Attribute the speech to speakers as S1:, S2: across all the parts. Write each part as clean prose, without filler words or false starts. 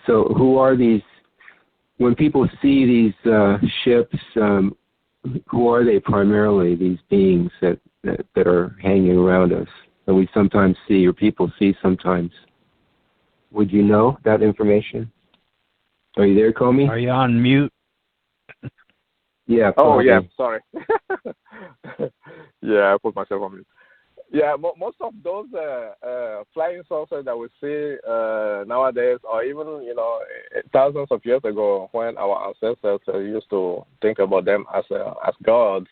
S1: So who are these? When people see these ships, who are they primarily? These beings that are hanging around us that we sometimes see, or people see sometimes. Would you know that information? Are you there, Komi?
S2: Are you on mute?
S1: Yeah.
S3: Oh,
S1: probably.
S3: yeah. Sorry. Yeah, I put myself on mute. Yeah, most of those flying saucers that we see nowadays, or even thousands of years ago, when our ancestors used to think about them as gods,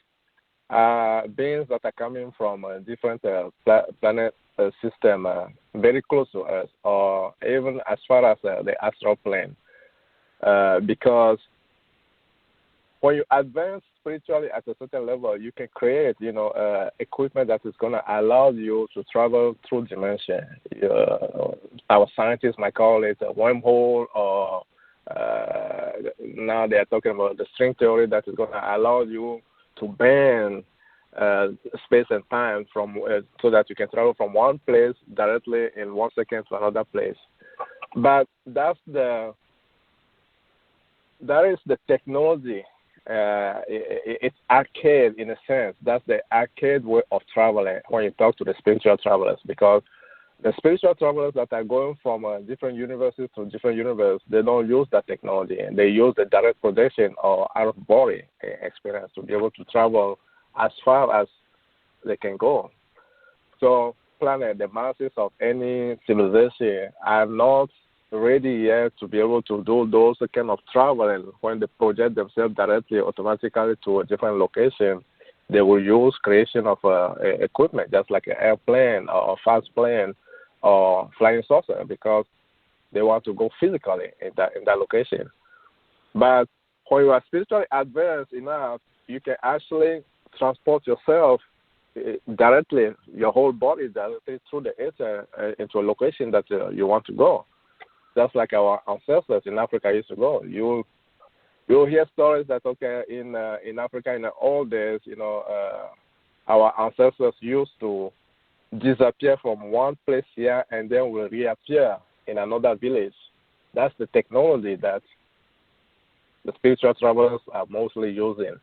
S3: beings that are coming from a different planet system, very close to us, or even as far as the astral plane, because when you advance spiritually at a certain level, you can create, equipment that is going to allow you to travel through dimension. Our scientists might call it a wormhole, or now they are talking about the string theory that is going to allow you to bend space and time from so that you can travel from one place directly in 1 second to another place. But that is the technology. It's arcade in a sense. That's the arcade way of traveling when you talk to the spiritual travelers, because the spiritual travelers that are going from different universes to different universes, they don't use that technology. They use the direct projection or out-of-body experience to be able to travel as far as they can go. So the masses of any civilization are not ready yet to be able to do those kind of traveling. When they project themselves directly, automatically to a different location, they will use creation of equipment, just like an airplane or a fast plane or flying saucer, because they want to go physically in that location. But when you are spiritually advanced enough, you can actually transport yourself directly, your whole body directly through the ether into a location that you want to go. Just like our ancestors in Africa used to go. You'll hear stories that, in Africa in the old days, our ancestors used to disappear from one place here and then will reappear in another village. That's the technology that the spiritual travelers are mostly using.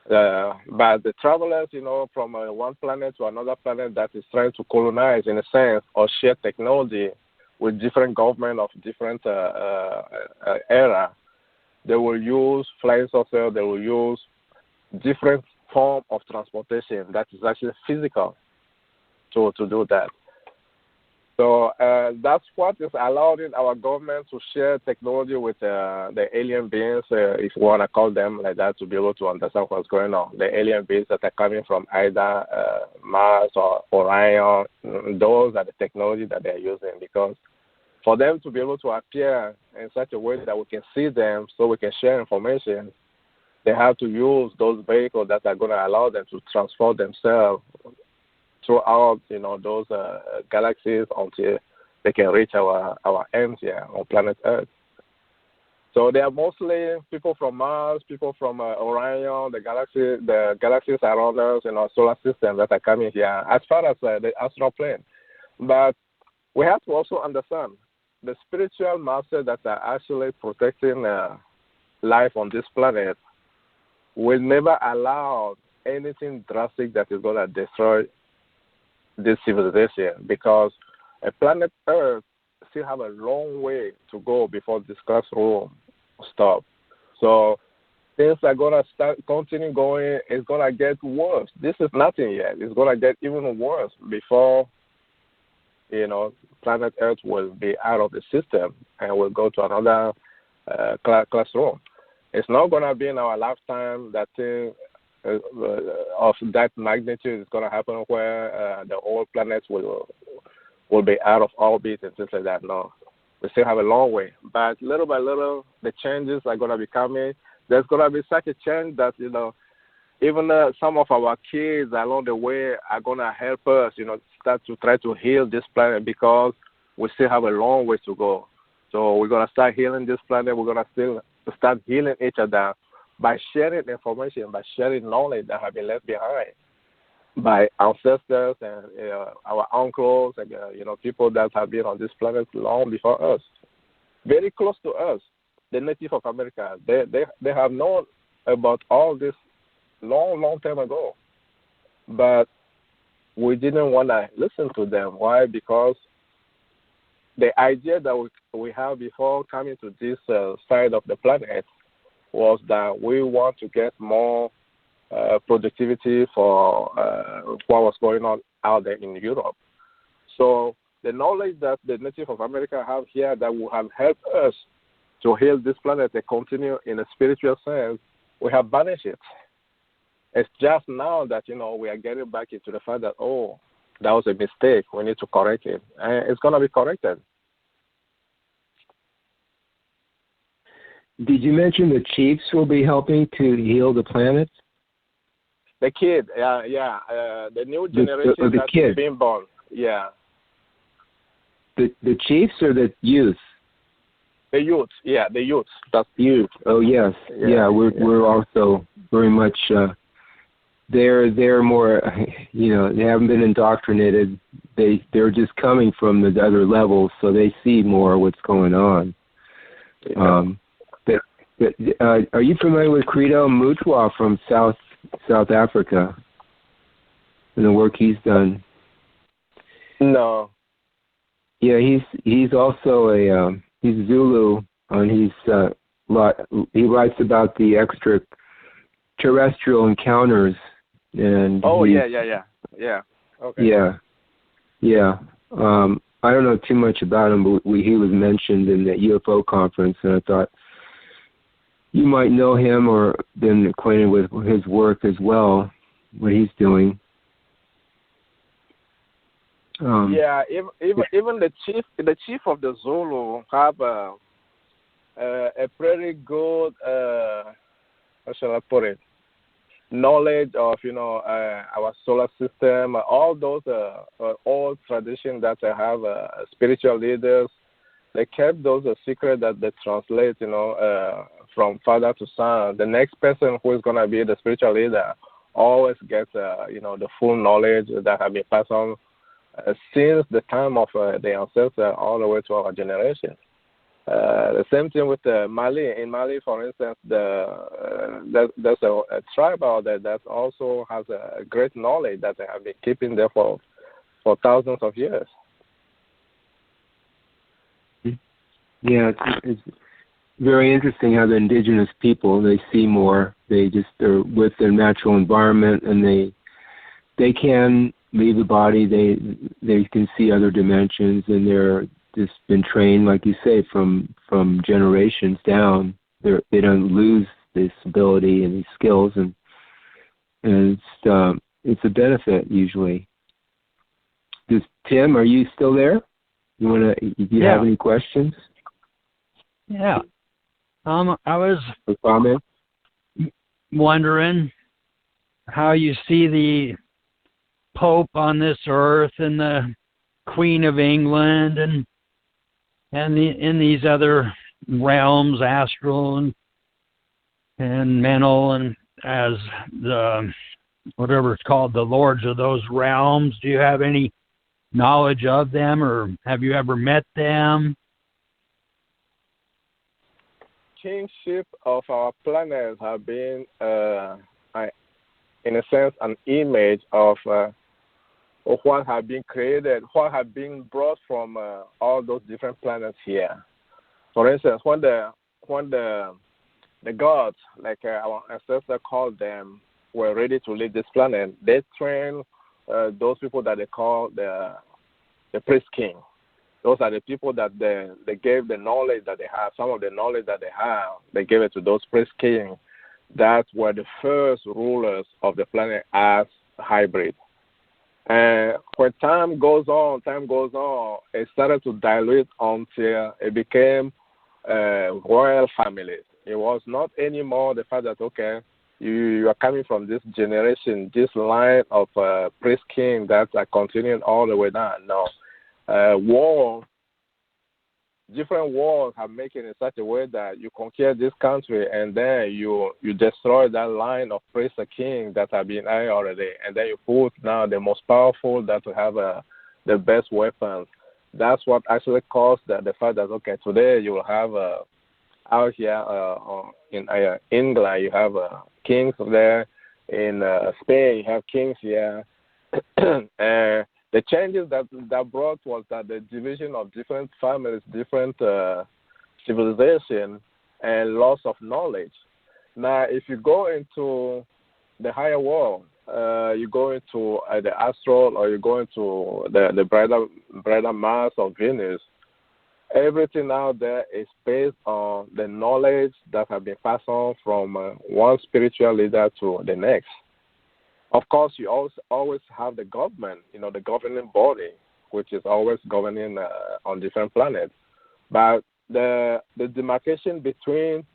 S3: But the travelers, from one planet to another planet that is trying to colonize, in a sense, or share technology with different government of different era, they will use flying saucer. They will use different form of transportation that is actually physical to do that. So that's what is allowing our government to share technology with the alien beings, if you want to call them like that, to be able to understand what's going on. The alien beings that are coming from either Mars or Orion, those are the technology that they're using, because for them to be able to appear in such a way that we can see them so we can share information, they have to use those vehicles that are going to allow them to transport themselves throughout, those galaxies until they can reach our ends here on planet Earth. So they are mostly people from Mars, people from Orion, the galaxies around us in our solar system that are coming here, as far as the astral plane. But we have to also understand the spiritual masters that are actually protecting life on this planet will never allow anything drastic that is going to destroy this civilization, because a planet Earth still have a long way to go before this classroom stop. So things are going to continue going. It's going to get worse. This is nothing yet. It's going to get even worse before, planet Earth will be out of the system and will go to another classroom. It's not going to be in our lifetime that thing of that magnitude is going to happen where the whole planet will be out of orbit and things like that. No. We still have a long way. But little by little, the changes are going to be coming. There's going to be such a change that, even some of our kids along the way are going to help us, start to try to heal this planet, because we still have a long way to go. So we're going to start healing this planet. We're going to still start healing each other by sharing information, by sharing knowledge that have been left behind by ancestors and our uncles and, people that have been on this planet long before us. very close to us, the Native of America. They have known about all this long time ago, but we didn't want to listen to them. Why? Because the idea that we have before coming to this side of the planet was that we want to get more productivity for what was going on out there in Europe. So the knowledge that the Native of America have here that will have helped us to heal this planet and continue in a spiritual sense, we have banished it. It's just now that, we are getting back into the fact that, that was a mistake. We need to correct it. And it's going to be corrected.
S1: Did you mention the chiefs will be helping to heal the planet?
S3: The kid, the new generation that's being born, yeah.
S1: The chiefs or the youth?
S3: The youth, the youth.
S1: That's youth. Oh yes, We're also very much. They're more, they haven't been indoctrinated. They're just coming from the other levels, so they see more what's going on.
S3: Yeah.
S1: Are you familiar with Credo Mutwa from South Africa and the work he's done?
S3: No.
S1: Yeah, he's also he's Zulu, and he writes about the extraterrestrial encounters. And
S3: yeah. Okay.
S1: Yeah. I don't know too much about him, but he was mentioned in the UFO conference, and I thought you might know him or been acquainted with his work as well, what he's doing.
S3: Even the chief of the Zulu have a pretty good how shall I put it, knowledge of our solar system, all those old traditions that they have, spiritual leaders. They kept those a secret that they translate, from father to son. The next person who is going to be the spiritual leader always gets, the full knowledge that have been passed on since the time of the ancestor all the way to our generation. The same thing with Mali. In Mali, for instance, there's a tribe out there that also has a great knowledge that they have been keeping there for thousands of years.
S1: Yeah, it's very interesting how the indigenous people, they see more. They just are with their natural environment, and they can leave the body. They can see other dimensions, and they're just been trained, like you say, from generations down. They don't lose this ability and these skills, and it's a benefit usually. Tim, are you still there? Do you have any questions?
S2: Yeah. I was wondering how you see the Pope on this earth and the Queen of England and in these other realms, astral and mental, and as the whatever it's called, the lords of those realms. Do you have any knowledge of them, or have you ever met them?
S3: Kingship of our planet have been, in a sense, an image of what have been created, what have been brought from all those different planets here. For instance, when the gods, like our ancestors called them, were ready to leave this planet, they trained those people that they call the priest king. Those are the people that they gave the knowledge that they have. Some of the knowledge that they have, they gave it to those priest kings that were the first rulers of the planet as hybrid. And when time goes on, it started to dilute until it became royal families. It was not anymore the fact that, okay, you are coming from this generation, this line of priest king that are continuing all the way down. No. Different wars have made it in such a way that you conquer this country and then you destroy that line of priest king that have been there already, and then you put now the most powerful that have the best weapons. That's what actually caused the fact that, okay, today you will have out here in England, you have kings there. In Spain, you have kings here. And the changes that brought was that the division of different families, different civilization, and loss of knowledge. Now, if you go into the higher world, you go into the astral, or you go into the brighter Mars or Venus, everything out there is based on the knowledge that have been passed on from one spiritual leader to the next. Of course, you always have the government, the governing body, which is always governing on different planets. But the demarcation between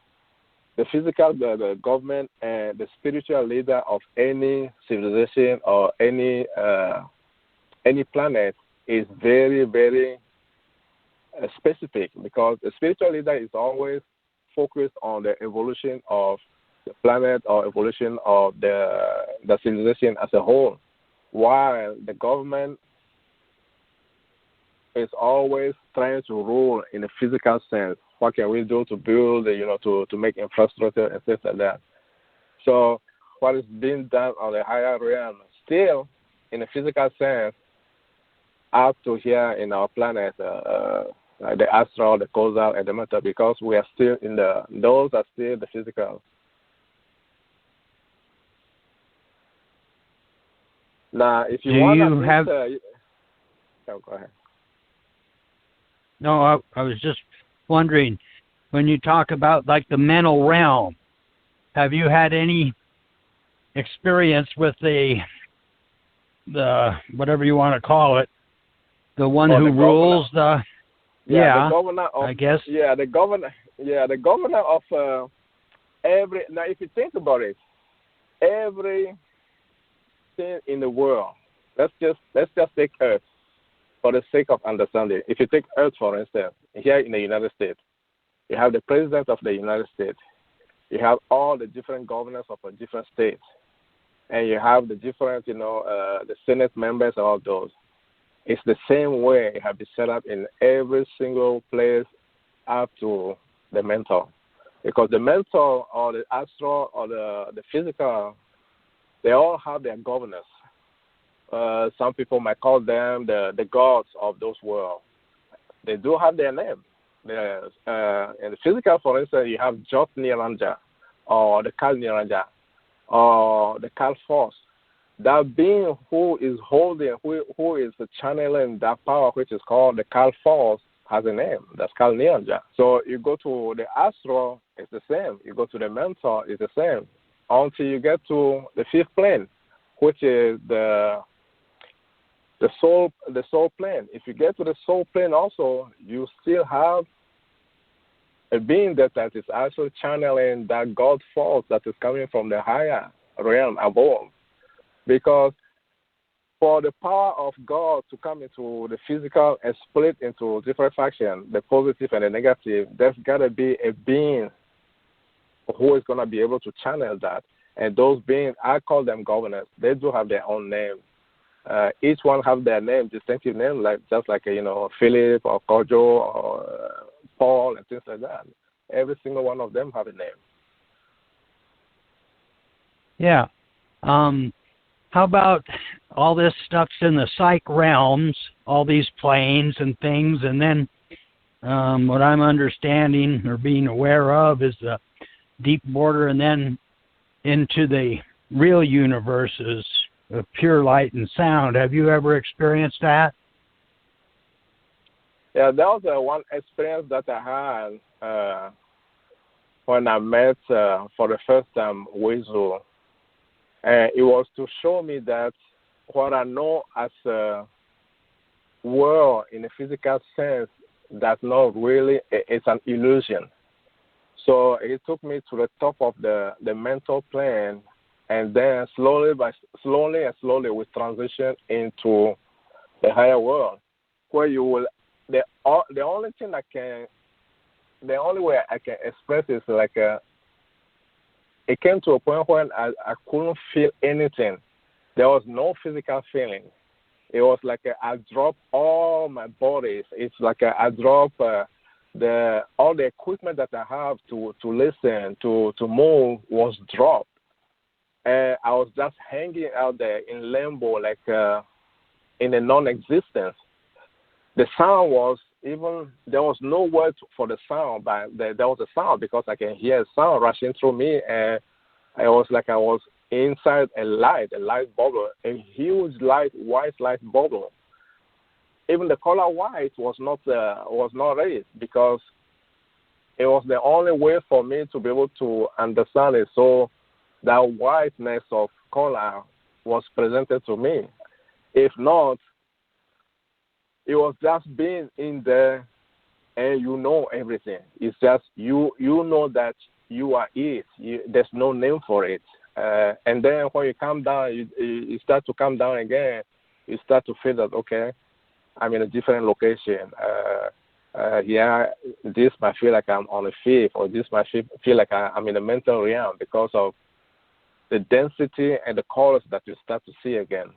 S3: the physical the government and the spiritual leader of any civilization or any planet is very, very specific, because the spiritual leader is always focused on the evolution of the planet or evolution of the civilization as a whole, while the government is always trying to rule in a physical sense. What can we do to build, to make infrastructure and things like that? So what is being done on the higher realm, still in a physical sense, up to here in our planet, the astral, the causal, and the mental, because we are still those are still the physical. Now, if you want to have... go ahead.
S2: No, I was just wondering, when you talk about like the mental realm, have you had any experience with the whatever you want to call it, the one who rules the...
S3: the governor of,
S2: I guess.
S3: The governor of every... Now, if you think about it, every in the world, let's just take Earth for the sake of understanding. If you take Earth, for instance, here in the United States, you have the president of the United States, you have all the different governors of a different states, and you have the different, the Senate members, all those. It's the same way it has been set up in every single place up to the mental, because the mental or the astral or the physical, they all have their governors. Some people might call them the gods of those worlds. They do have their name. In the physical, for instance, you have Jot Niranja, or the Kal Niranja, or the Kal Force. That being who is holding, who is channeling that power, which is called the Kal Force, has a name. That's Kal Niranja. So you go to the astral, it's the same. You go to the mental, it's the same. Until you get to the fifth plane, which is the soul plane. If you get to the soul plane also, you still have a being that is actually channeling that God force that is coming from the higher realm above. Because for the power of God to come into the physical and split into different factions, the positive and the negative, there's got to be a being who is going to be able to channel that. And those beings, I call them governors. They do have their own name. Each one have their name, distinctive name, just like Philip or Kojo or Paul and things like that. Every single one of them have a name.
S2: Yeah. How about all this stuff's in the psych realms, all these planes and things, and then what I'm understanding or being aware of is the deep border, and then into the real universes of pure light and sound. Have you ever experienced that?
S3: Yeah, that was one experience that I had when I met for the first time Wezu. And it was to show me that what I know as a world in a physical sense, that's not really, it's an illusion. So it took me to the top of the mental plane, and then slowly we transition into the higher world, where you will, the only way I can express is like it came to a point when I couldn't feel anything. There was no physical feeling. It was like I dropped all my bodies. It's like I dropped all the equipment that I have to listen, to move was dropped. And I was just hanging out there in limbo, like in a non-existence. The sound was there was no word for the sound, but there was a sound because I can hear a sound rushing through me, and I was like I was inside a light bubble, a huge white light bubble. Even the color white was not raised because it was the only way for me to be able to understand it. So that whiteness of color was presented to me. If not, it was just being in there and you know everything. It's just you know that you are it. There's no name for it. And then when you come down, you start to come down again. You start to feel that, okay, I'm in a different location. This might feel like I'm on a fifth, or this might feel like I'm in a mental realm because of the density and the colors that you start to see again.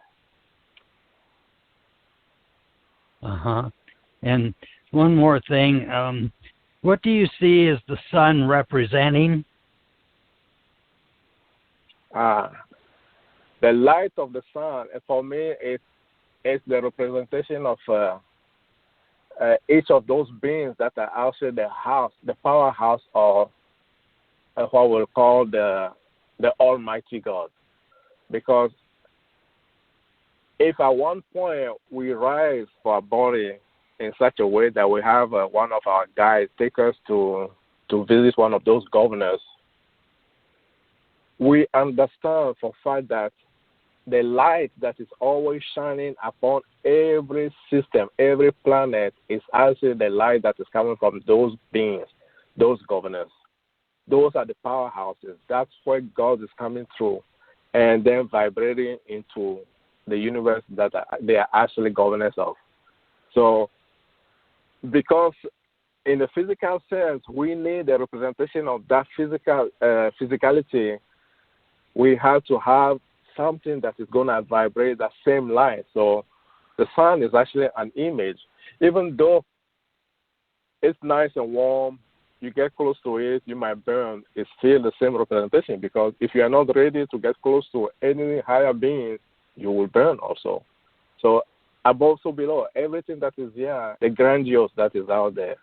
S2: And one more thing, what do you see as the sun representing?
S3: The light of the sun, for me, it's the representation of each of those beings that are outside the powerhouse of what we'll call the Almighty God. Because if at one point we rise for our body in such a way that we have one of our guides take us to visit one of those governors, we understand for a fact that the light that is always shining upon every system, every planet, is actually the light that is coming from those beings, those governors. Those are the powerhouses. That's where God is coming through and then vibrating into the universe that they are actually governors of. So because in the physical sense, we need a representation of that physicality, we have to have something that is going to vibrate that same light. So the sun is actually an image. Even though it's nice and warm, you get close to it, you might burn. It's still the same representation, because if you are not ready to get close to any higher being, you will burn also. So above, so below, everything that is here, the grandiose that is out there.